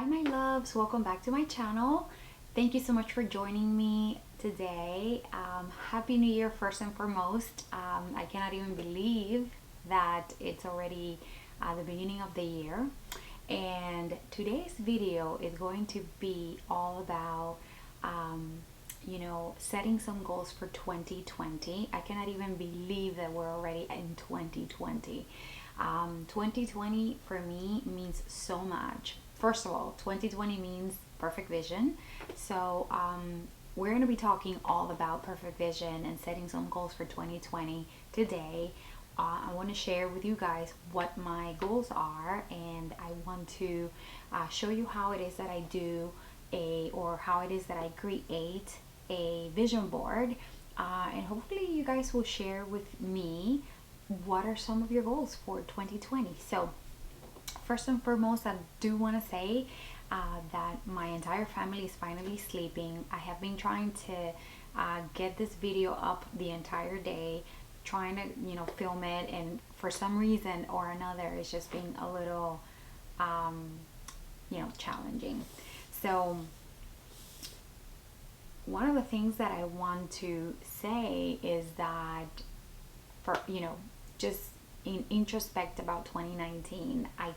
my loves, welcome back to my channel. Thank you so much for joining me today. Happy New Year first and foremost. I cannot even believe that it's already the beginning of the year, and today's video is going to be all about setting some goals for 2020. I cannot even believe that we're already in 2020. 2020 for me means so much. First of all, 2020 means perfect vision. So we're going to be talking all about perfect vision and setting some goals for 2020 today. I want to share with you guys what my goals are, and I want to show you how it is that I do how it is that I create a vision board, and hopefully you guys will share with me what are some of your goals for 2020. So first and foremost, I do want to say that my entire family is finally sleeping. I have been trying to get this video up the entire day, trying to film it, and for some reason or another it's just been a little challenging. So one of the things that I want to say is that for just in introspect about 2019, I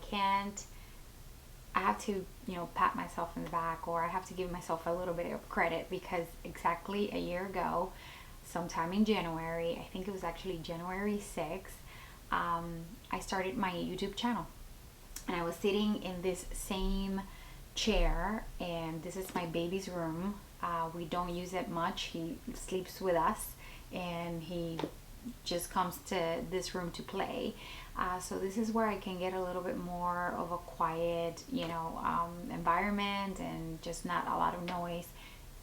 have to pat myself in the back, or I have to give myself a little bit of credit, because exactly a year ago, sometime in January, I think it was actually January 6th, I started my YouTube channel, and I was sitting in this same chair, and this is my baby's room. We don't use it much. He sleeps with us, and he just comes to this room to play. So this is where I can get a little bit more of a quiet, environment, and just not a lot of noise.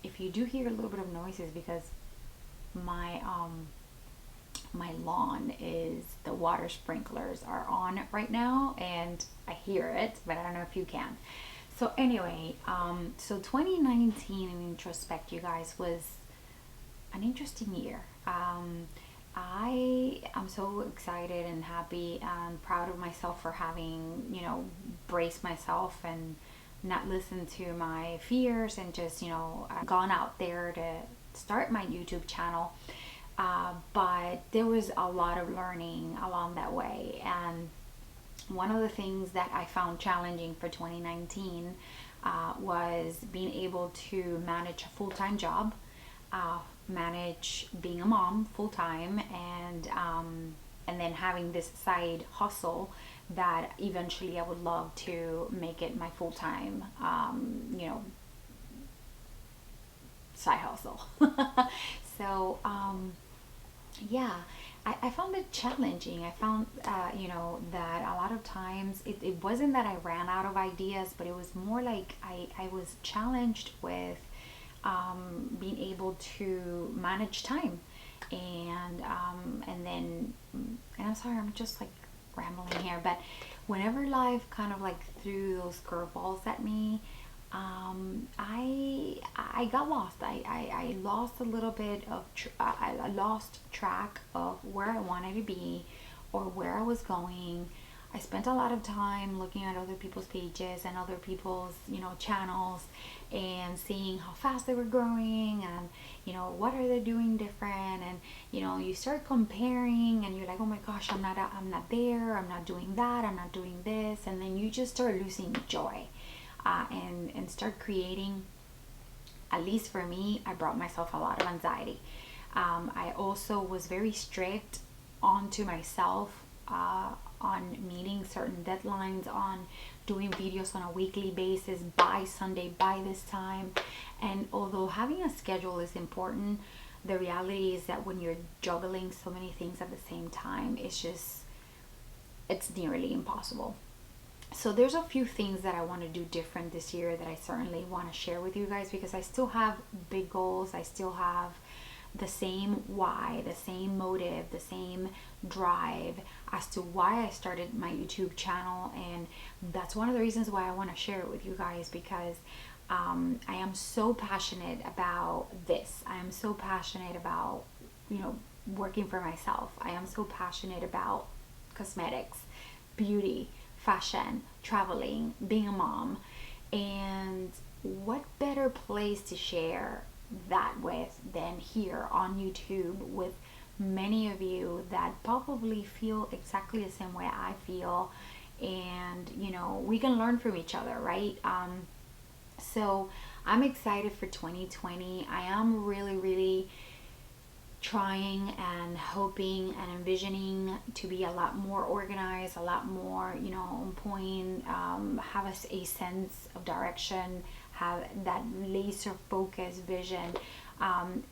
If you do hear a little bit of noises, because my lawn is, the water sprinklers are on right now, and I hear it, but I don't know if you can. So anyway, so 2019 in introspect, you guys, was an interesting year. I am so excited and happy and proud of myself for having, braced myself and not listened to my fears, and just, gone out there to start my YouTube channel. But there was a lot of learning along that way. And one of the things that I found challenging for 2019 was being able to manage a full-time job, manage being a mom full-time, and then having this side hustle that eventually I would love to make it my full-time side hustle. So yeah, I found it challenging. I found that a lot of times it wasn't that I ran out of ideas, but it was more like I was challenged with being able to manage time, and I'm sorry, I'm just like rambling here, but whenever life kind of like threw those curveballs at me, I got lost. I lost a little bit of I lost track of where I wanted to be or where I was going. I spent a lot of time looking at other people's pages and other people's channels, and seeing how fast they were growing, and what are they doing different, and you start comparing, and you're like, oh my gosh, I'm not there, I'm not doing that, I'm not doing this, and then you just start losing joy, and start creating. At least for me, I brought myself a lot of anxiety. I also was very strict onto myself, on meeting certain deadlines, on doing videos on a weekly basis, by Sunday, by this time. And although having a schedule is important, the reality is that when you're juggling so many things at the same time, it's nearly impossible. So there's a few things that I want to do different this year that I certainly want to share with you guys, because I still have big goals. I still have the same why, the same motive, the same drive as to why I started my YouTube channel. And that's one of the reasons why I want to share it with you guys, because I am so passionate about this. I am so passionate about working for myself. I am so passionate about cosmetics, beauty, fashion, traveling, being a mom, And what better place to share that with than here on YouTube with many of you that probably feel exactly the same way I feel, and we can learn from each other, right? So I'm excited for 2020. I am really, really trying and hoping and envisioning to be a lot more organized, a lot more, on point, have a sense of direction, have that laser focused vision.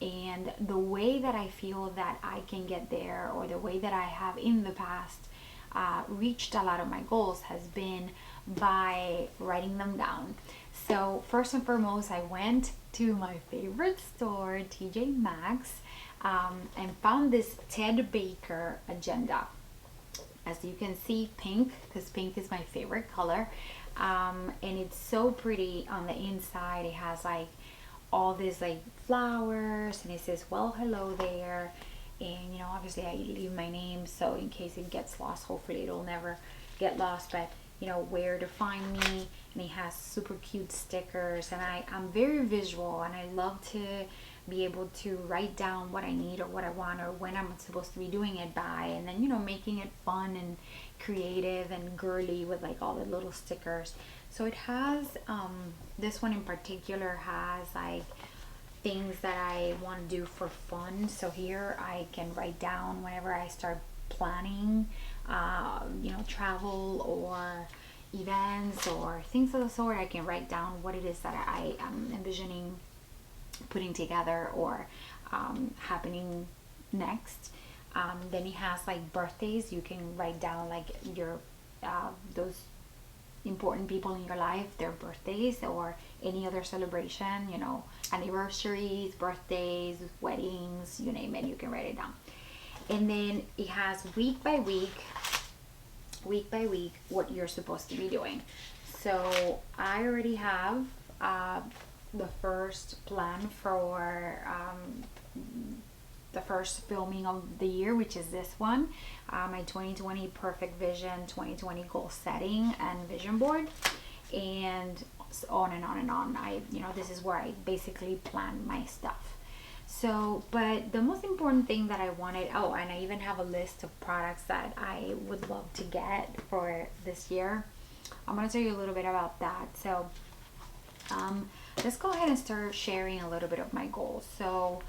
And the way that I feel that I can get there, or the way that I have in the past reached a lot of my goals, has been by writing them down. So first and foremost, I went to my favorite store, TJ Maxx, and found this Ted Baker agenda. As you can see, pink, because pink is my favorite color. And it's so pretty on the inside. It has like all these like flowers, and it says, well, hello there. And obviously I leave my name, so in case it gets lost, hopefully it'll never get lost, but where to find me. And it has super cute stickers, and I'm very visual, and I love to be able to write down what I need or what I want or when I'm supposed to be doing it by, and then making it fun and creative and girly with like all the little stickers. So it has this one in particular has like things that I want to do for fun. So here I can write down whenever I start planning travel or events or things of the sort. I can write down what it is that I am envisioning putting together or happening next. Then it has like birthdays. You can write down like your those important people in your life, their birthdays, or any other celebration, anniversaries, birthdays, weddings, you name it, you can write it down. And then it has week by week, what you're supposed to be doing. So I already have the first plan for the first filming of the year, which is this one, my 2020 perfect vision, 2020 goal setting and vision board, and on and on and on. This is where I basically plan my stuff. So, but the most important thing that I wanted, and I even have a list of products that I would love to get for this year. I'm going to tell you a little bit about that. So, let's go ahead and start sharing a little bit of my goals. So,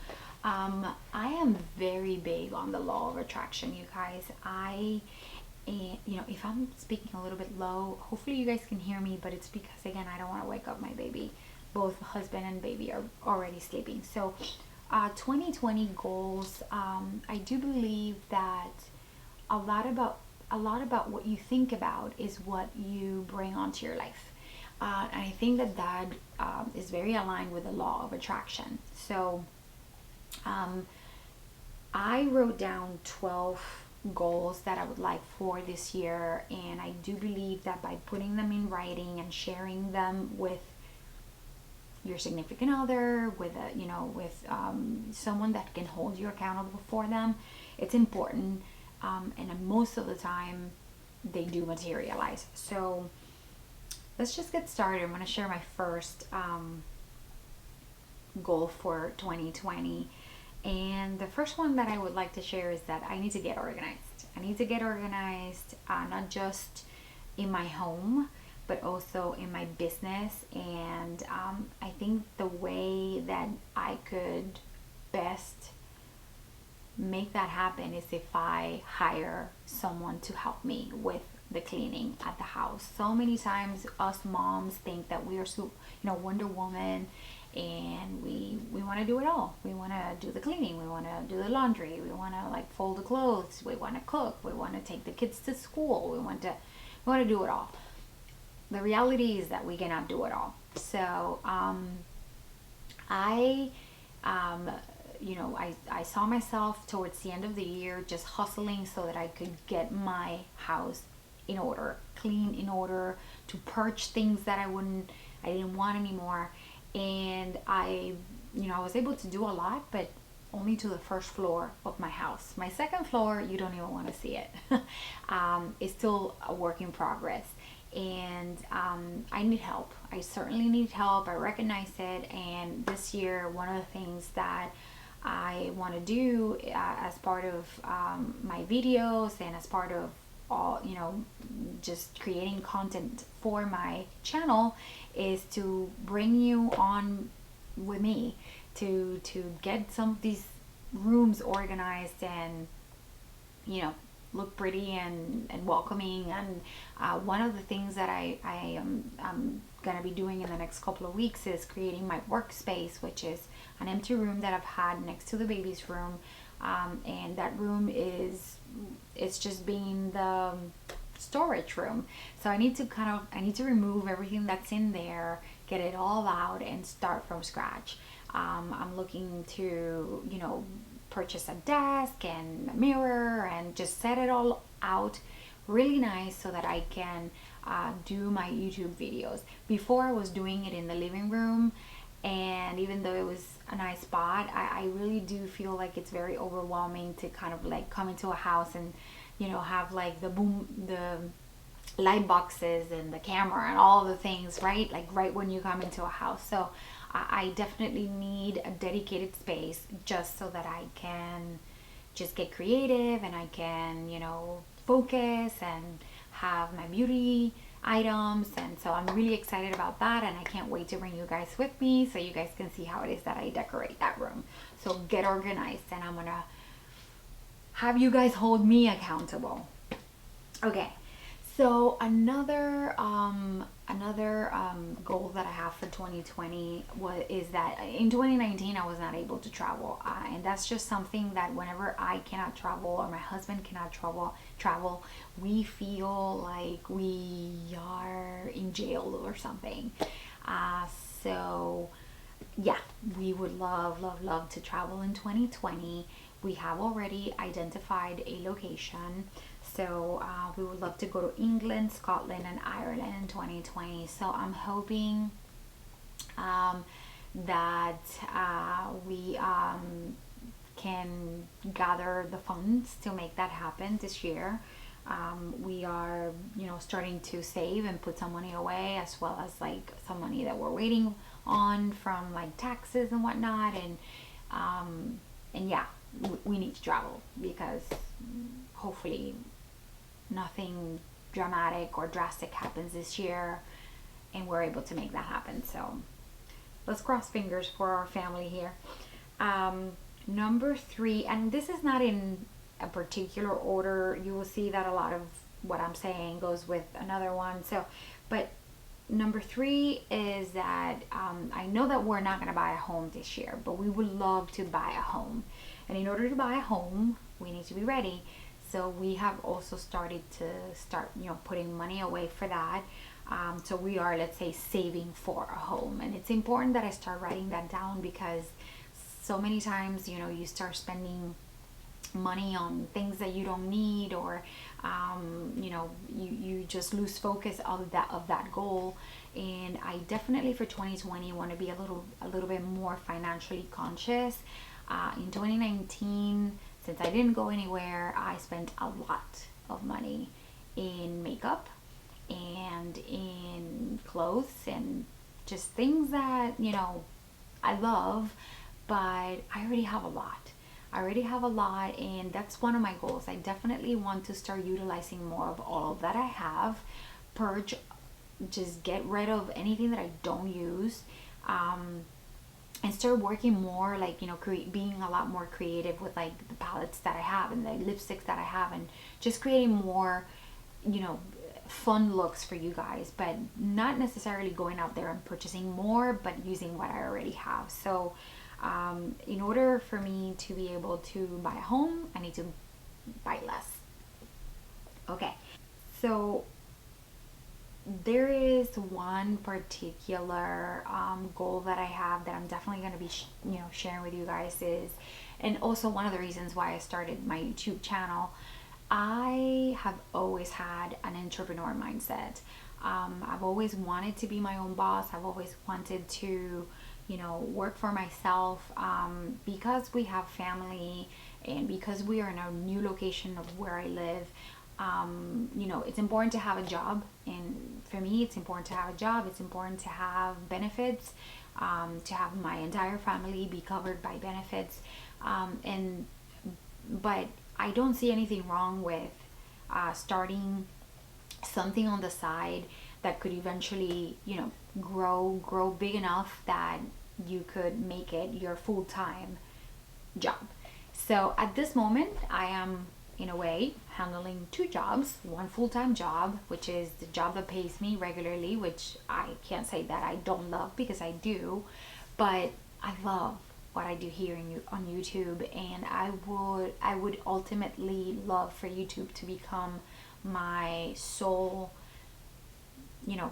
I am very big on the law of attraction, you guys. If I'm speaking a little bit low, hopefully you guys can hear me, but it's because, again, I don't want to wake up my baby. Both husband and baby are already sleeping. So, 2020 goals, I do believe that a lot about what you think about is what you bring onto your life. And I think that is very aligned with the law of attraction. So, I wrote down 12 goals that I would like for this year, and I do believe that by putting them in writing and sharing them with your significant other, with someone that can hold you accountable for them, it's important, and most of the time they do materialize. So let's just get started. I'm going to share my first goal for 2020. And the first one that I would like to share is that I need to get organized. I need to get organized, not just in my home, but also in my business. And I think the way that I could best make that happen is if I hire someone to help me with the cleaning at the house. So many times us moms think that we are Wonder Woman, and we want to do it all. We want to do the cleaning, we want to do the laundry, we want to like fold the clothes, we want to cook, we want to take the kids to school, we want to do it all. The reality is that we cannot do it all. So I saw myself towards the end of the year just hustling so that I could get my house in order, clean, in order, to purge things that I didn't want anymore. And I was able to do a lot, but only to the first floor of my house. My second floor, you don't even want to see it. It's still a work in progress. and I need help. I certainly need help. I recognize it. And this year, one of the things that I want to do as part of my videos and as part of all, just creating content for my channel is to bring you on with me to get some of these rooms organized and look pretty and welcoming. And one of the things that I am I'm gonna be doing in the next couple of weeks is creating my workspace, which is an empty room that I've had next to the baby's room, and that room it's just being the storage room. So I need to remove everything that's in there, get it all out, and start from scratch. I'm looking to purchase a desk and a mirror and just set it all out really nice so that I can do my YouTube videos. Before I was doing it in the living room, and even though it was a nice spot, I really do feel like it's very overwhelming to kind of like come into a house and have like the light boxes and the camera and all the things right when you come into a house. So I definitely need a dedicated space just so that I can just get creative and I can focus and have my beauty items. And so I'm really excited about that, and I can't wait to bring you guys with me so you guys can see how it is that I decorate that room. So get organized, and I'm gonna have you guys hold me accountable. Okay, so another goal that I have for 2020 is that in 2019 I was not able to travel, and that's just something that whenever I cannot travel or my husband cannot travel, we feel like we are in jail or something. So yeah, we would love to travel in 2020. We have already identified a location. So we would love to go to England, Scotland, and Ireland in 2020. So I'm hoping that we can gather the funds to make that happen this year. We are, starting to save and put some money away, as well as like some money that we're waiting on from like taxes and whatnot. And yeah, we need to travel because hopefully nothing dramatic or drastic happens this year and we're able to make that happen. So let's cross fingers for our family here. Number 3, and this is not in a particular order, you will see that a lot of what I'm saying goes with another one. So but number 3 is that I know that we're not going to buy a home this year, but we would love to buy a home. And in order to buy a home, we need to be ready. So we have also started putting money away for that. So we are, let's say, saving for a home. And it's important that I start writing that down because so many times, you start spending money on things that you don't need, or you just lose focus of that goal. And I definitely for 2020 want to be a little bit more financially conscious. In 2019, since I didn't go anywhere, I spent a lot of money in makeup and in clothes and just things that I love, but I already have a lot. And that's one of my goals. I definitely want to start utilizing more of all that I have, purge, just get rid of anything that I don't use, and start working more like being a lot more creative with like the palettes that I have and the lipsticks that I have, and just creating more fun looks for you guys, but not necessarily going out there and purchasing more, but using what I already have. So in order for me to be able to buy a home, I need to buy less. Okay, so there is one particular goal that I have that I'm definitely going to be sharing with you guys and also one of the reasons why I started my YouTube channel. I have always had an entrepreneur mindset. I've always wanted to be my own boss. I've always wanted to work for myself, because we have family and because we are in a new location of where I live. You know, it's important to have a job, and for me it's important to have a job. It's important to have benefits, to have my entire family be covered by benefits, and but I don't see anything wrong with starting something on the side that could eventually, you know, grow big enough that you could make it your full-time job. So at this moment, I am in a way handling two jobs. One full-time job, which is the job that pays me regularly, which I can't say that I don't love, because I do, but I love what I do here on YouTube, and I would ultimately love for YouTube to become my sole, you know,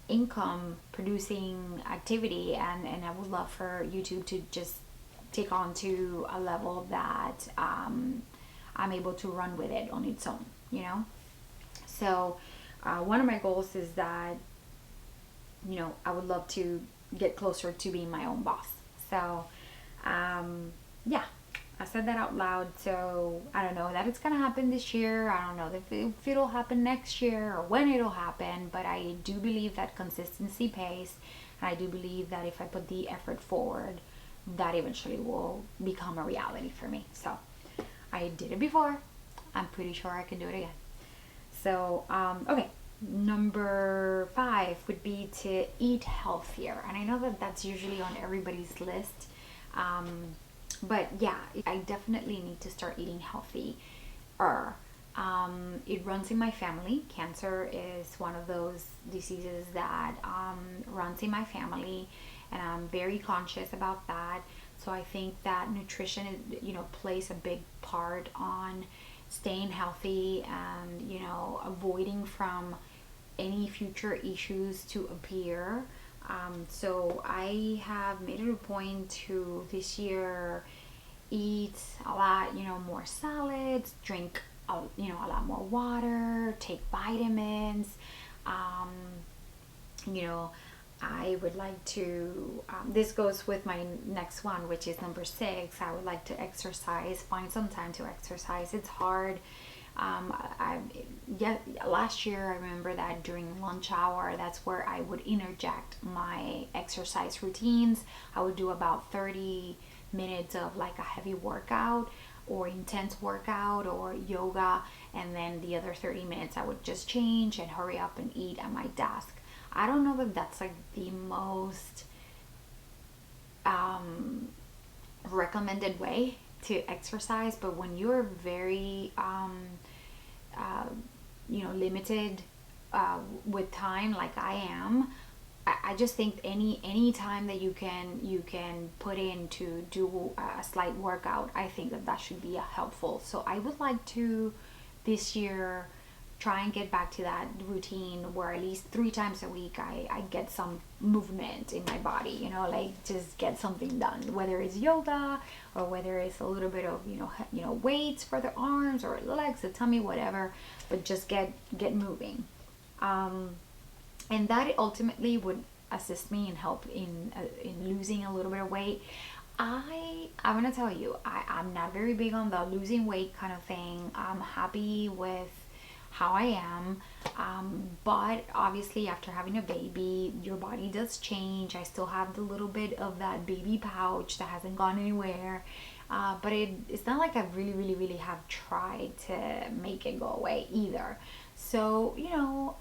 income producing activity, and I would love for YouTube to just take on to a level that I'm able to run with it on its own, you know. So one of my goals is that, you know, I would love to get closer to being my own boss. So yeah, I said that out loud. So I don't know that it's gonna happen this year. I don't know if it'll happen next year or when it'll happen, but I do believe that consistency pays, and I do believe that if I put the effort forward, that eventually will become a reality for me. So I did it before. I'm pretty sure I can do it again. So okay, number 5 would be to eat healthier, and I know that that's usually on everybody's list. But yeah, I definitely need to start eating healthy. It runs in my family. Cancer is one of those diseases that runs in my family, and I'm very conscious about that. So I think that nutrition, you know, plays a big part on staying healthy and, you know, avoiding from any future issues to appear. So I have made it a point to this year eat a lot, you know, more salads, drink, you know, a lot more water, take vitamins. Um, you know, I would like to, this goes with my next one, which is number 6. I would like to exercise, find some time to exercise. It's hard. Yeah, last year I remember that during lunch hour, that's where I would interject my exercise routines. I would do about 30 minutes of like a heavy workout or intense workout or yoga, and then the other 30 minutes I would just change and hurry up and eat at my desk. I don't know that that's like the most recommended way to exercise, but when you're very uh, you know, limited with time like I am, I just think any time that you can put in to do a slight workout, I think that should be helpful. So I would like to this year try and get back to that routine where at least 3 times a week I get some movement in my body, you know, like just get something done, whether it's yoga or whether it's a little bit of, you know, weights for the arms or legs, the tummy, whatever, but just get moving. And that ultimately would assist me and help in losing a little bit of weight. I'm gonna tell you, I'm not very big on the losing weight kind of thing. I'm happy with how I am, but obviously after having a baby, your body does change. I still have the little bit of that baby pouch that hasn't gone anywhere, but it's not like I really have tried to make it go away either. So, you know,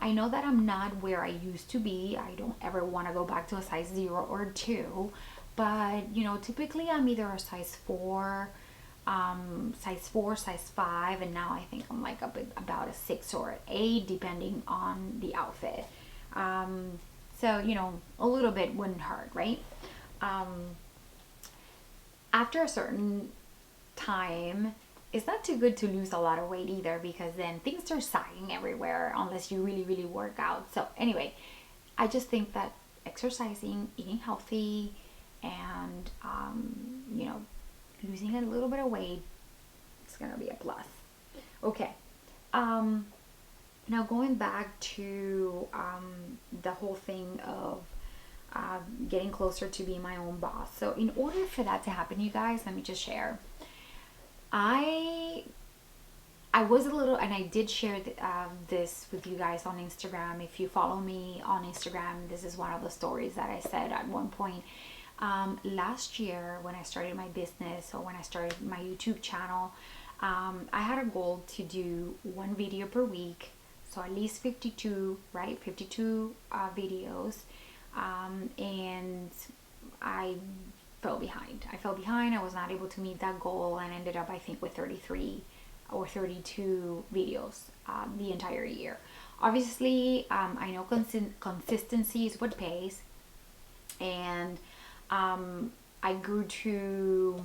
I know that I'm not where I used to be. I don't ever want to go back to a size 0 or 2, but, you know, typically I'm either a size 4, size 5, and now I think I'm like about a 6 or an 8, depending on the outfit. So, you know, a little bit wouldn't hurt, right? After a certain time, it's not too good to lose a lot of weight either, because then things start sagging everywhere unless you really work out. So anyway, I just think that exercising, eating healthy, and you know, losing a little bit of weight, it's gonna be a plus. Okay, now going back to the whole thing of getting closer to being my own boss. So in order for that to happen, you guys, let me just share. I I was a little, and I did share this with you guys on Instagram. If you follow me on Instagram, this is one of the stories that I said at one point. Last year, when I started my business, or when I started my YouTube channel, I had a goal to do one video per week. So at least 52, right? 52 videos. And I fell behind. I was not able to meet that goal, and ended up, I think, with 33 or 32 videos the entire year. Obviously, I know consistency is what pays, and I grew to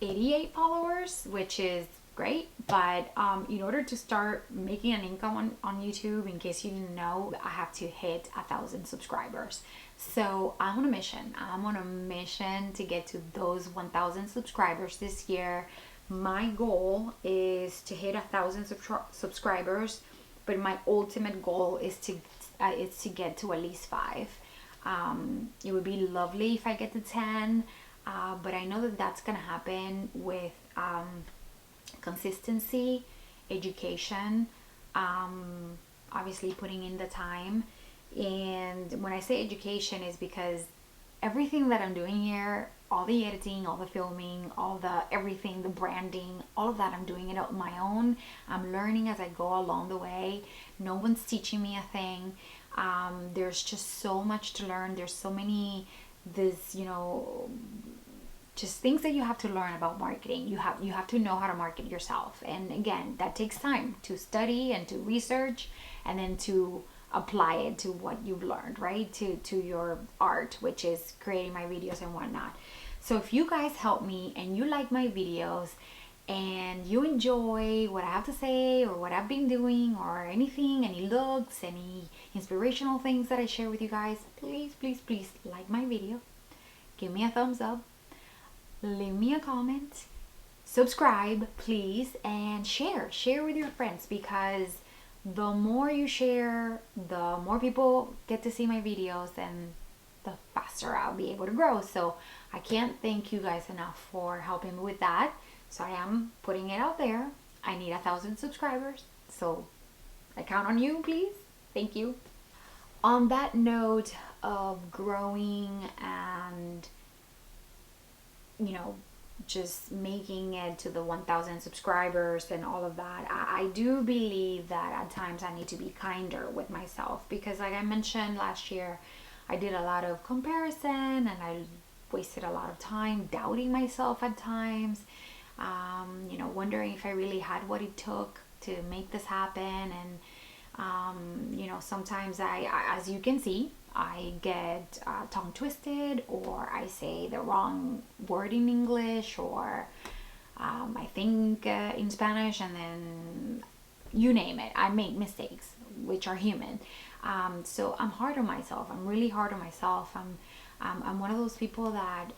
88 followers, which is great. But in order to start making an income on YouTube, in case you didn't know, I have to hit 1,000 subscribers. So I'm on a mission. I'm on a mission to get to those 1,000 subscribers this year. My goal is to hit 1,000 subscribers, but my ultimate goal is to get to at least 5. It would be lovely if I get to 10, but I know that that's gonna happen with consistency, education, obviously putting in the time. And when I say education, is because everything that I'm doing here, all the editing, all the filming, all the everything, the branding, all of that, I'm doing it on my own. I'm learning as I go along the way. No one's teaching me a thing. There's just so much to learn. There's so many, just things that you have to learn about marketing. You have to know how to market yourself. And again, that takes time to study and to research, and then to apply it to what you've learned, right? To your art, which is creating my videos and whatnot. So if you guys help me and you like my videos, and you enjoy what I have to say, or what I've been doing, or anything, any looks, any inspirational things that I share with you guys, please, please, please like my video, give me a thumbs up, leave me a comment, subscribe, please, and share with your friends, because the more you share, the more people get to see my videos, and the faster I'll be able to grow. So I can't thank you guys enough for helping me with that. So I am putting it out there. I need 1,000 subscribers. So I count on you, please. Thank you. On that note of growing and, just making it to the 1,000 subscribers and all of that, I do believe that at times I need to be kinder with myself, because like I mentioned last year, I did a lot of comparison, and I wasted a lot of time doubting myself at times, wondering if I really had what it took to make this happen. And sometimes as you can see, I get tongue twisted, or I say the wrong word in English, or I think in Spanish, and then you name it, I make mistakes, which are human. So I'm hard on myself. I'm really hard on myself. I'm one of those people that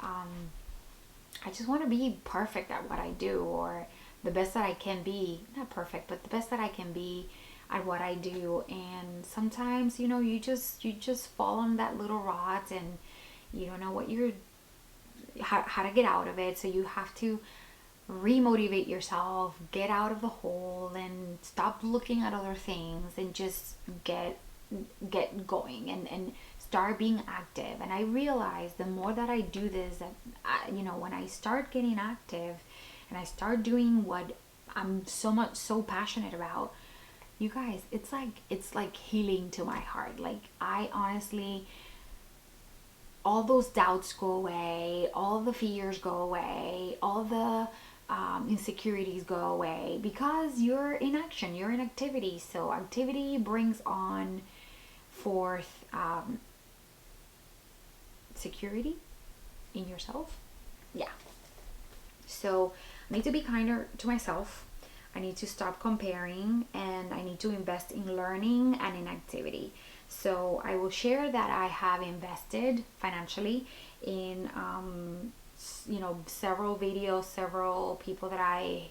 I just want to be perfect at what I do, or the best that I can be. Not perfect, but the best that I can be at what I do. And sometimes, you just fall on that little rut, and you don't know how to get out of it. So you have to remotivate yourself, get out of the hole, and stop looking at other things, and just get going, and start being active. And I realize the more that I do this, that when I start getting active, and I start doing what I'm so passionate about, you guys, it's like healing to my heart. Like, I honestly, all those doubts go away, all the fears go away, all the insecurities go away, because you're in action, you're in activity. So activity brings on forth security in yourself. Yeah. So I need to be kinder to myself. I need to stop comparing, and I need to invest in learning and in activity. So I will share that I have invested financially in several videos, several people that I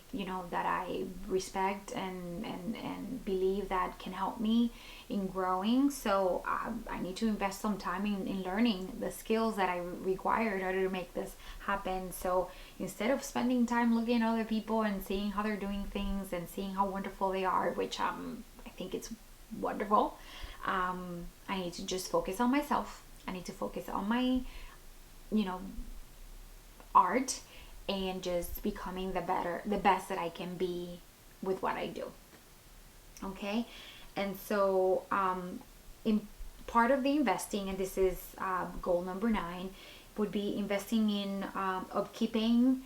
respect and believe that can help me in growing. So I need to invest some time in learning the skills that I require in order to make this happen. So instead of spending time looking at other people and seeing how they're doing things and seeing how wonderful they are, which I think it's wonderful, I need to just focus on myself. I need to focus on my, art, and just becoming the best that I can be with what I do. Okay, and so in part of the investing, and this is goal number 9, would be investing in upkeeping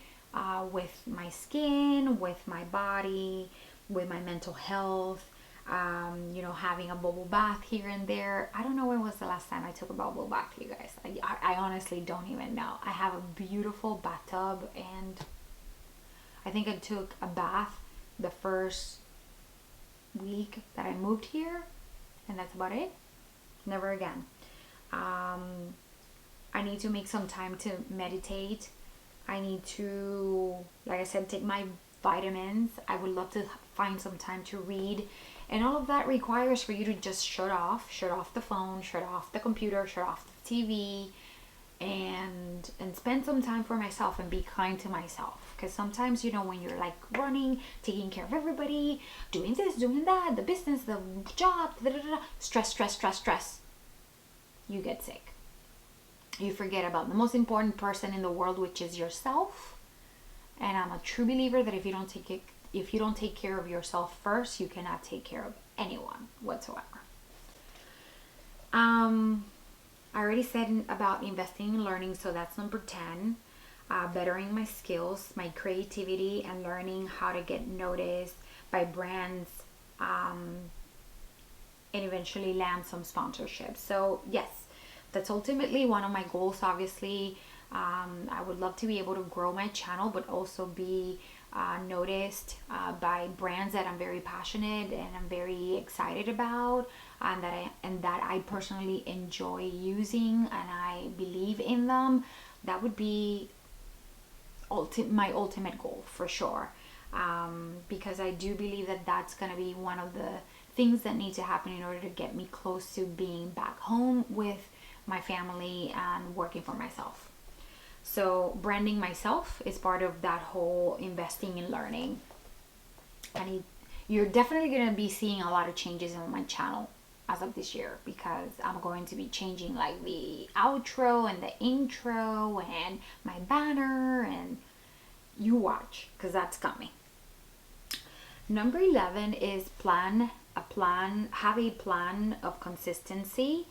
with my skin, with my body, with my mental health. Having a bubble bath here and there. I don't know when was the last time I took a bubble bath, you guys. I honestly don't even know. I have a beautiful bathtub, and I think I took a bath the first week that I moved here, and that's about it. Never again. I need to make some time to meditate. I need to, like I said, take my vitamins. I would love to find some time to read. And all of that requires for you to just shut off the phone, shut off the computer, shut off the TV, and spend some time for myself and be kind to myself. Because sometimes, when you're like running, taking care of everybody, doing this, doing that, the business, the job, stress, you get sick. You forget about the most important person in the world, which is yourself. And I'm a true believer that if you don't take care of yourself first, you cannot take care of anyone whatsoever. I already said about investing in learning, so that's number 10. Bettering my skills, my creativity, and learning how to get noticed by brands, and eventually land some sponsorships. So yes, that's ultimately one of my goals. Obviously, I would love to be able to grow my channel, but also be noticed by brands that I'm very passionate and I'm very excited about, and that I personally enjoy using, and I believe in them. That would be my ultimate goal for sure, because I do believe that that's going to be one of the things that need to happen in order to get me close to being back home with my family and working for myself. So branding myself is part of that whole investing in learning. And you're definitely going to be seeing a lot of changes on my channel as of this year, because I'm going to be changing like the outro and the intro and my banner, and you watch, because that's coming. Number 11 is have a plan of consistency,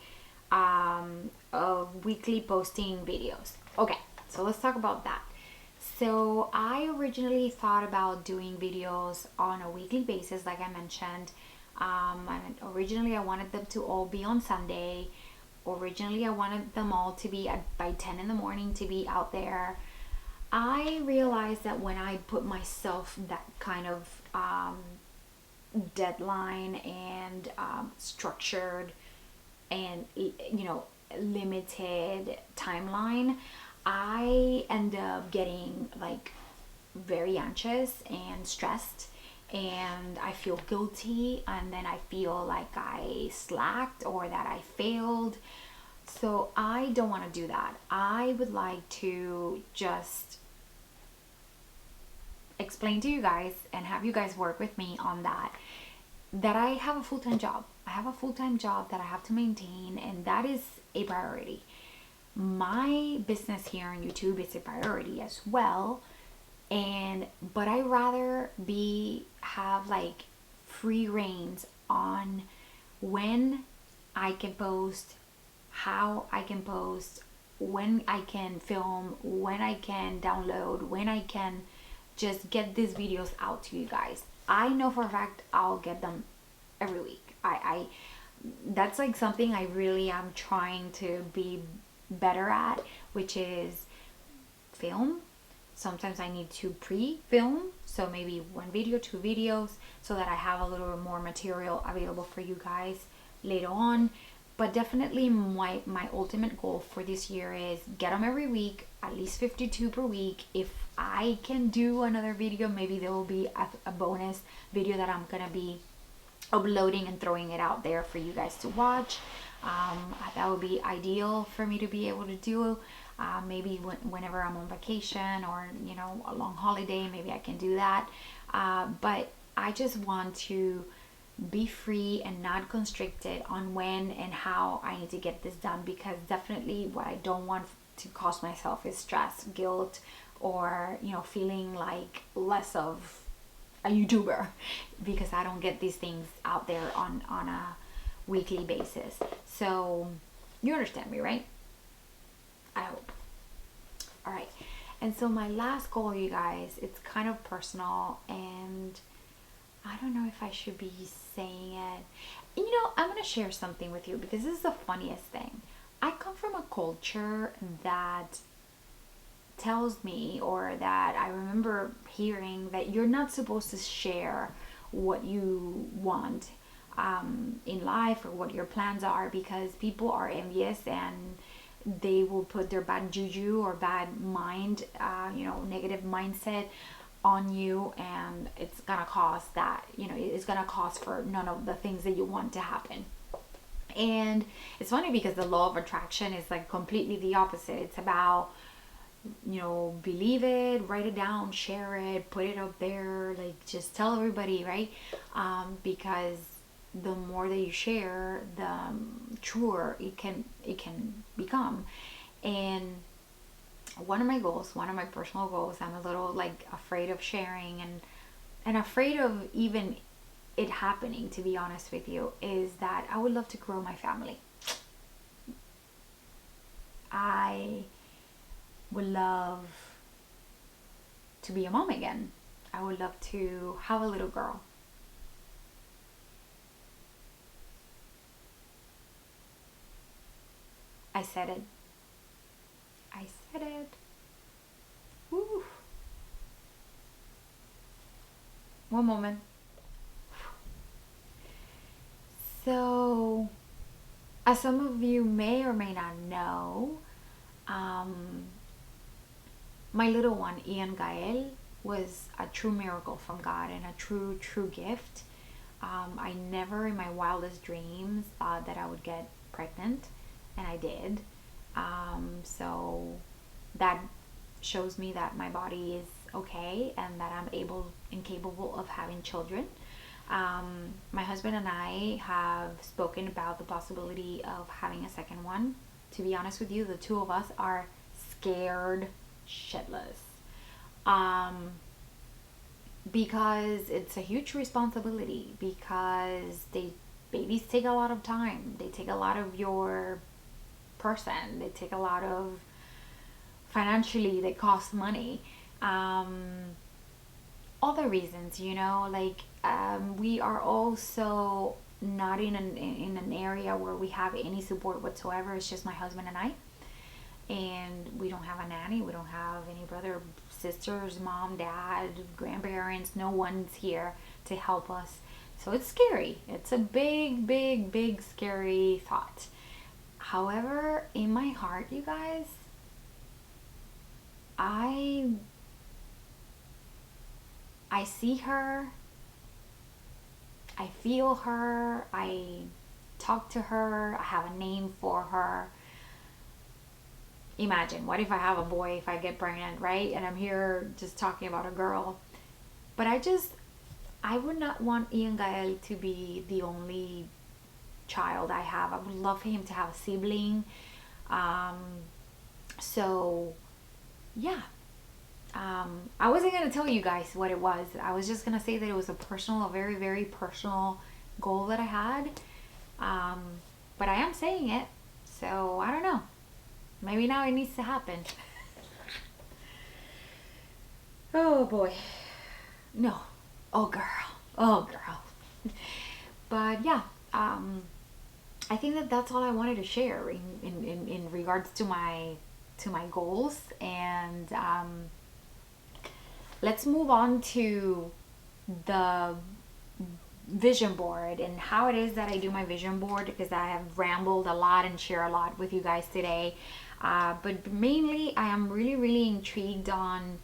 of weekly posting videos. Okay, so let's talk about that. So I originally thought about doing videos on a weekly basis, like I mentioned. And originally I wanted them to all be on Sunday. Originally I wanted them all to be by 10 in the morning to be out there. I realized that when I put myself that kind of deadline and structured and limited timeline, I end up getting like very anxious and stressed, and I feel guilty, and then I feel like I slacked or that I failed. So I don't want to do that. I would like to just explain to you guys and have you guys work with me on that I have a full-time job. I have a full-time job that I have to maintain, and that is a priority. My business here on YouTube is a priority as well, but I rather have like free reins on when I can post, how I can post, when I can film, when I can download, when I can just get these videos out to you guys. I know for a fact I'll get them every week. I that's like something I really am trying to be better at, which is film. Sometimes I need to pre-film, so maybe 1 video, 2 videos, so that I have a little more material available for you guys later on. But definitely my ultimate goal for this year is get them every week, at least 52 per week. If I can do another video, maybe there will be a bonus video that I'm gonna be uploading and throwing it out there for you guys to watch. That would be ideal for me to be able to do. Maybe whenever I'm on vacation or a long holiday, maybe I can do that. But I just want to be free and not constricted on when and how I need to get this done, because definitely what I don't want to cause myself is stress, guilt, or feeling like less of a YouTuber because I don't get these things out there on a weekly basis. So you understand me, right? I hope. All right. And so my last goal, you guys, it's kind of personal, and I don't know if I should be saying it. I'm going to share something with you because this is the funniest thing. I come from a culture that tells me, or that I remember hearing, that you're not supposed to share what you want in life or what your plans are, because people are envious and they will put their bad juju or bad mind, negative mindset on you, and it's gonna cause that, it's gonna cause for none of the things that you want to happen. And it's funny because the law of attraction is like completely the opposite. It's about, believe it, write it down, share it, put it up there, like just tell everybody, right? Because the more that you share, the truer it can become. And one of my personal goals, I'm a little like afraid of sharing and afraid of even it happening, to be honest with you, is that I would love to grow my family. I would love to be a mom again. I would love to have a little girl. I said it. I said it. Woo. One moment. So, as some of you may or may not know, my little one, Ian Gael, was a true miracle from God and a true gift. I never in my wildest dreams thought that I would get pregnant, and I did. So that shows me that my body is okay and that I'm able and capable of having children. My husband and I have spoken about the possibility of having a second one. To be honest with you, the two of us are scared shitless. Because it's a huge responsibility, because babies take a lot of time. They take a lot of your person. They take a lot of, financially, they cost money. Other reasons, we are also not in an area where we have any support whatsoever. It's just my husband and I, and we don't have a nanny. We don't have any brother, sisters, mom, dad, grandparents. No one's here to help us. So it's scary. It's a big scary thought. However, in my heart, you guys, I see her, I feel her, I talk to her, I have a name for her. Imagine, what if I have a boy, if I get pregnant, right? And I'm here just talking about a girl. But I would not want Ian Gael to be the only child I have. I would love for him to have a sibling. So, yeah. I wasn't going to tell you guys what it was. I was just going to say that it was a very, very personal goal that I had. But I am saying it. So, I don't know. Maybe now it needs to happen. Oh, boy. No. Oh, girl. But, yeah. I think that that's all I wanted to share in regards to my goals. And let's move on to the vision board and how it is that I do my vision board, because I have rambled a lot and share a lot with you guys today. But mainly I am really intrigued on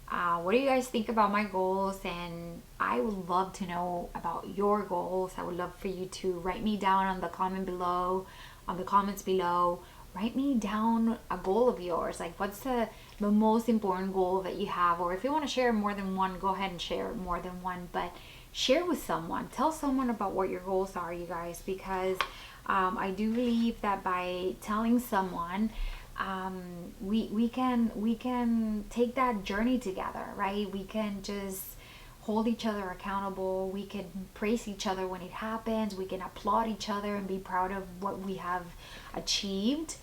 What do you guys think about my goals? And I would love to know about your goals. I would love for you to write me down on the comments below. Write me down a goal of yours. Like, what's the most important goal that you have? Or if you want to share more than one, go ahead and share more than one. But share with someone. Tell someone about what your goals are, you guys, because I do believe that by telling someone, we can take that journey together, right? We can just hold each other accountable. We can praise each other when it happens. We can applaud each other and be proud of what we have achieved.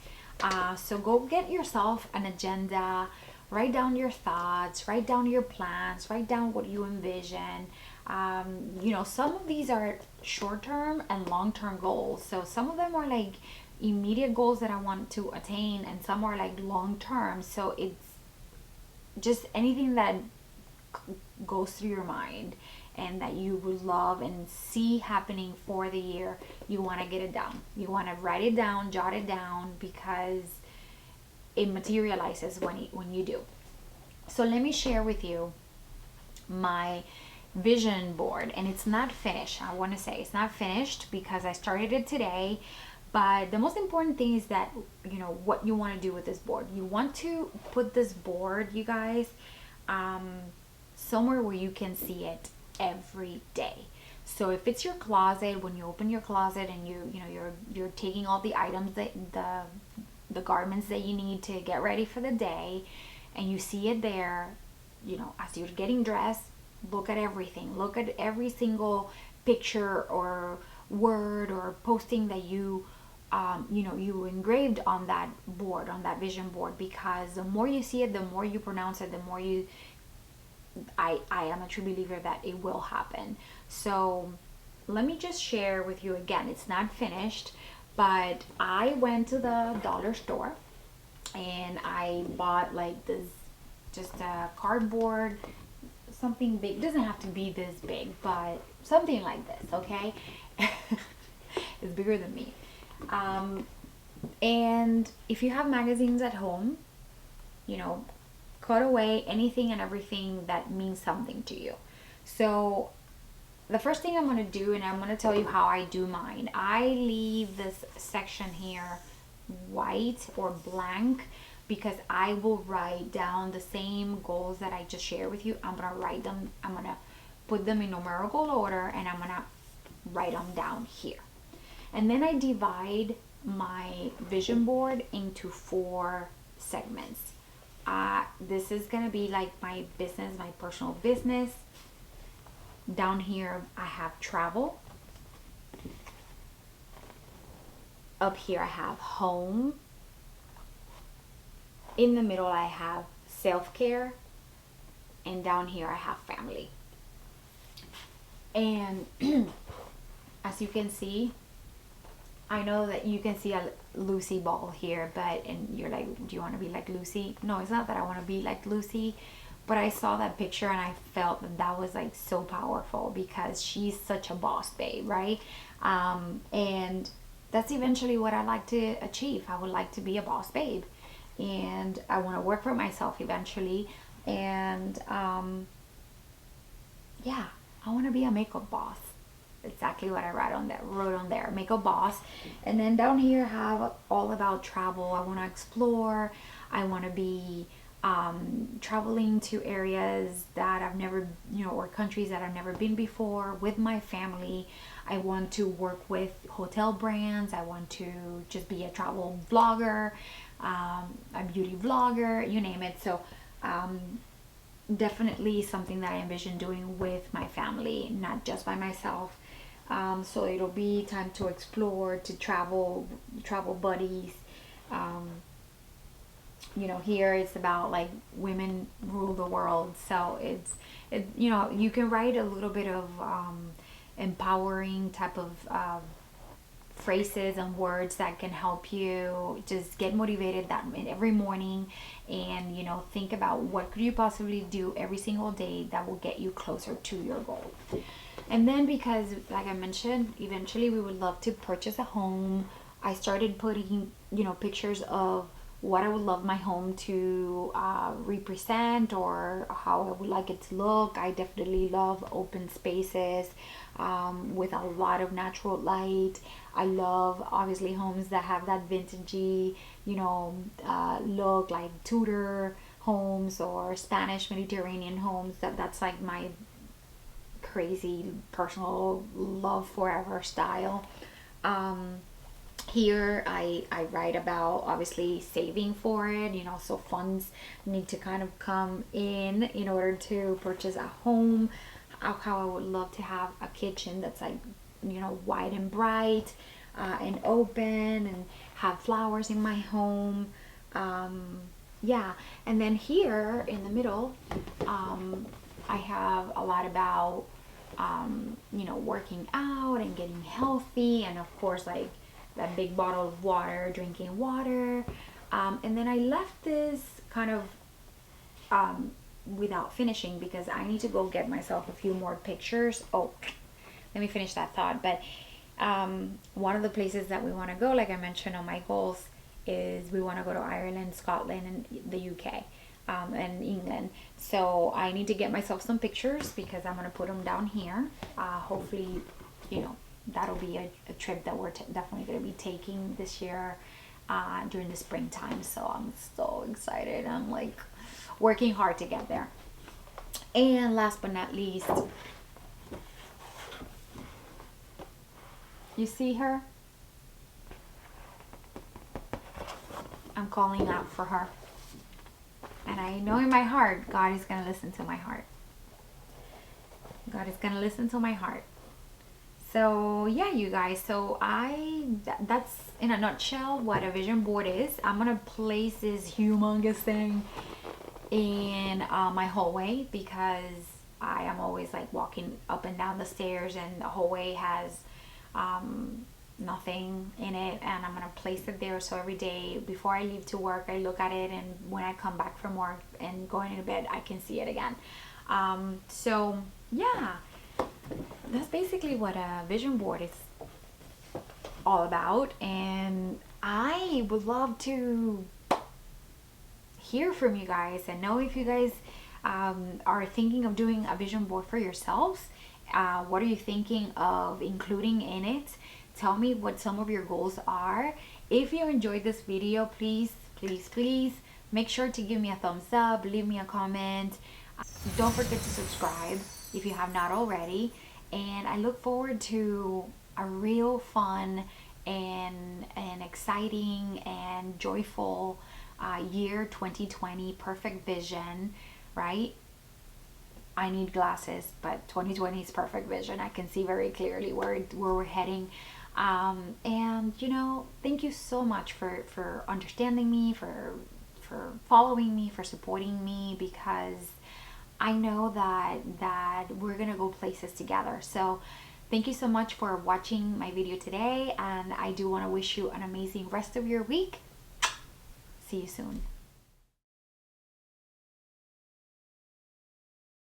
So go get yourself an agenda. Write down your thoughts. Write down your plans. Write down what you envision. Some of these are short-term and long-term goals. So some of them are like immediate goals that I want to attain, and some are like long-term. So it's just anything that goes through your mind and that you would love and see happening for the year. You want to get it down. You want to write it down, jot it down, because it materializes when you do. So let me share with you my vision board, and it's not finished. I want to say it's not finished because I started it today. But the most important thing is that what you want to do with this board. You want to put this board, you guys, somewhere where you can see it every day. So if it's your closet, when you open your closet and you're taking all the items, that the garments that you need to get ready for the day, and you see it there, as you're getting dressed, look at everything. Look at every single picture or word or posting that you engraved on that board, on that vision board, because the more you see it, the more you pronounce it, the more I am a true believer that it will happen. So let me just share with you again. It's not finished, but I went to the dollar store and I bought like this, just a cardboard, something big. It doesn't have to be this big, but something like this, okay? It's bigger than me. And if you have magazines at home, cut away anything and everything that means something to you. So the first thing I'm going to do, and I'm going to tell you how I do mine. I leave this section here white or blank because I will write down the same goals that I just shared with you. I'm going to write them. I'm going to put them in numerical order, and I'm going to write them down here. And then I divide my vision board into 4 segments. This is going to be like my business, my personal business. Down here, I have travel. Up here, I have home. In the middle, I have self-care. And down here, I have family. And as you can see, I know that you can see a Lucy ball here, and you're like, do you want to be like Lucy? No, it's not that I want to be like Lucy, but I saw that picture and I felt that was like so powerful because she's such a boss babe, right? And that's eventually what I like to achieve. I would like to be a boss babe, and I want to work for myself eventually. And yeah, I want to be a makeup boss. Exactly what I wrote on there, makeup boss. And then down here I have all about travel. I want to explore. I want to be traveling to areas that I've never, or countries that I've never been before with my family. I want to work with hotel brands. I want to just be a travel vlogger, a beauty vlogger, you name it. So definitely something that I envision doing with my family, not just by myself. So it'll be time to explore, to travel buddies. Here it's about like women rule the world. So you can write a little bit of empowering type of phrases and words that can help you just get motivated that every morning, and think about what could you possibly do every single day that will get you closer to your goal. And then, because like I mentioned, eventually we would love to purchase a home, I started putting pictures of what I would love my home to represent, or how I would like it to look. I definitely love open spaces with a lot of natural light. I love obviously homes that have that vintagey, look, like Tudor homes or Spanish Mediterranean homes. That's like my crazy personal love forever style. Um, Here I write about obviously saving for it, so funds need to kind of come in order to purchase a home. How I would love to have a kitchen that's like, white and bright, and open, and have flowers in my home. Yeah, and then here in the middle, I have a lot about, working out and getting healthy, and of course, like that big bottle of water, drinking water. And then I left this kind of without finishing because I need to go get myself a few more pictures. Oh, let me finish that thought. But one of the places that we want to go, like I mentioned on my goals, is we want to go to Ireland, Scotland, and the UK, and England. So I need to get myself some pictures because I'm going to put them down here. Hopefully, that'll be a trip that we're definitely going to be taking this year during the springtime. So I'm so excited. I'm like working hard to get there. And last but not least, you see her? I'm calling out for her. And I know in my heart, God is going to listen to my heart. God is going to listen to my heart. So yeah, you guys, so that's in a nutshell what a vision board is. I'm gonna place this humongous thing in my hallway because I am always like walking up and down the stairs, and the hallway has nothing in it, and I'm gonna place it there so every day before I leave to work I look at it, and when I come back from work and going into bed I can see it again. So yeah, that's basically what a vision board is all about, and I would love to hear from you guys and know if you guys are thinking of doing a vision board for yourselves. What are you thinking of including in it? Tell me what some of your goals are. If you enjoyed this video, please make sure to give me a thumbs up, leave me a comment. Don't forget to subscribe if you have not already, and I look forward to a real fun and exciting and joyful year 2020. Perfect vision, right? I need glasses, but 2020 is perfect vision. I can see very clearly where we're heading. And thank you so much for understanding me, for following me, for supporting me, because I know that we're gonna go places together. So thank you so much for watching my video today, and I do want to wish you an amazing rest of your week. See you soon.